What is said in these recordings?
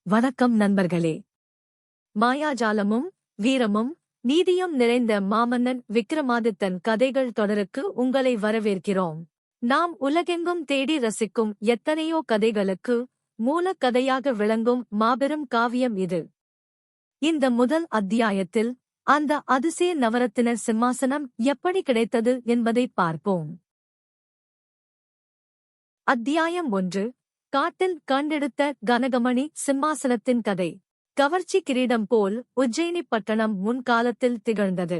வணக்கம் நண்பர்களே. மாயாஜாலமும் வீரமும் நீதியும் நிறைந்த மாமன்னன் விக்ரமாதித்தன் கதைகள் தொடருக்கு உங்களை வரவேற்கிறோம். நாம் உலகெங்கும் தேடி ரசிக்கும் எத்தனையோ கதைகளுக்கு மூலக்கதையாக விளங்கும் மாபெரும் காவியம் இது. இந்த முதல் அத்தியாயத்தில் அந்த அதிசய நவரத்தின சிம்மாசனம் எப்படி கிடைத்தது என்பதை பார்ப்போம். அத்தியாயம் 1. காட்டில் கண்டெடுத்த கனகமணி சிம்மாசனத்தின் கதை. கவர்ச்சி கிரீடம் போல் உஜ்ஜயினி பட்டணம் முன்காலத்தில் திகழ்ந்தது.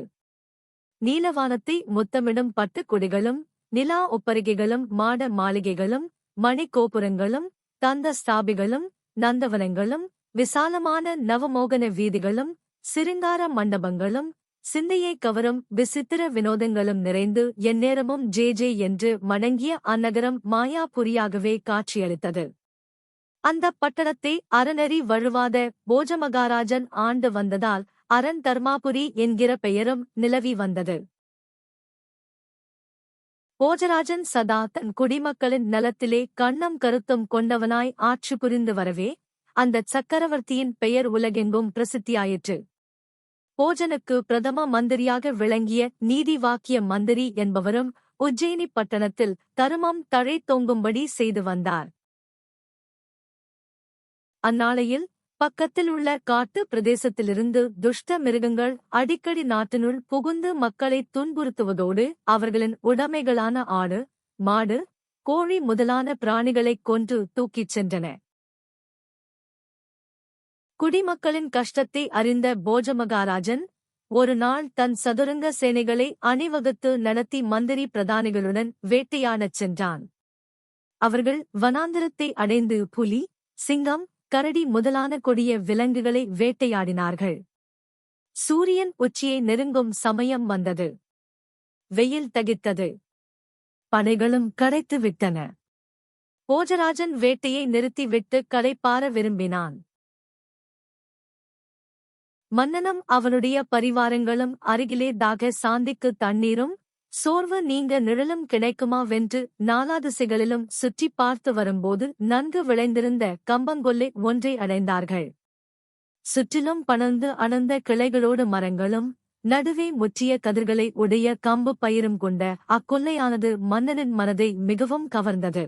நீலவானத்தை முத்தமிடும் பட்டுக் கொடிகளும் நிலா ஒப்பரிகைகளும் மாட மாளிகைகளும் மணிக்கோபுரங்களும் தந்த ஸ்தாபிகளும் நந்தவனங்களும் விசாலமான நவமோகன வீதிகளும் சிருங்கார மண்டபங்களும் சிந்தையை கவரும் விசித்திர வினோதங்களும் நிறைந்து எந்நேரமும் ஜே ஜே என்று மடங்கிய அந்நகரம் மாயாபுரியாகவே காட்சியளித்தது. அந்த பட்டணத்தை அறநெறி வழுவாத போஜமகாராஜன் ஆண்டு வந்ததால் அரண் தர்மாபுரி என்கிற பெயரும் நிலவி வந்தது. போஜராஜன் சதா தன் குடிமக்களின் நலத்திலே கண்ணம் கருத்தும் கொண்டவனாய் ஆட்சி புரிந்து வரவே அந்த சக்கரவர்த்தியின் பெயர் உலகெங்கும் பிரசித்தியாயிற்று. போஜனுக்கு பிரதம மந்திரியாக விளங்கிய நீதி வாக்கிய மந்திரி என்பவரும் உஜ்ஜயினி பட்டணத்தில் தருமம் தழை தொங்கும்படி செய்து வந்தார். அந்நாளையில் பக்கத்தில் உள்ள காட்டு பிரதேசத்திலிருந்து துஷ்ட மிருகங்கள் அடிக்கடி நாட்டினுள் புகுந்து மக்களை துன்புறுத்துவதோடு அவர்களின் உடைமைகளான ஆடு, மாடு, கோழி முதலான பிராணிகளைக் கொன்று தூக்கிச் சென்றன. குடிமக்களின் கஷ்டத்தை அறிந்த போஜமகாராஜன் ஒரு நாள் தன் சதுரங்க சேனைகளை அணிவகுத்து நடத்தி மந்திரி பிரதானிகளுடன் வேட்டையாடச் சென்றான். அவர்கள் வனாந்தரத்தை அடைந்து புலி, சிங்கம், கரடி முதலான கொடிய விலங்குகளை வேட்டையாடினார்கள். சூரியன் உச்சியை நெருங்கும் சமயம் வந்தது. வெயில் தகித்தது. படைகளும் களைத்து விட்டன. போஜராஜன் வேட்டையை நிறுத்திவிட்டு களைப்பார விரும்பினான். மன்னனும் அவனுடைய பரிவாரங்களும் அருகிலே தாக சாந்திக்கு தண்ணீரும் சோர்வு நீங்க நிழலும் கிடைக்குமாவென்று நாலாதிசைகளிலும் சுற்றி பார்த்து வரும்போது நன்கு விளைந்திருந்த கம்பங்கொல்லை ஒன்றை அடைந்தார்கள். சுற்றிலும் பணர்ந்து அடர்ந்த கிளைகளோடு மரங்களும் நடுவே முற்றிய கதிர்களை உடைய கம்பு பயிரும் கொண்ட அக்கொல்லையானது மன்னனின் மனதை மிகவும் கவர்ந்தது.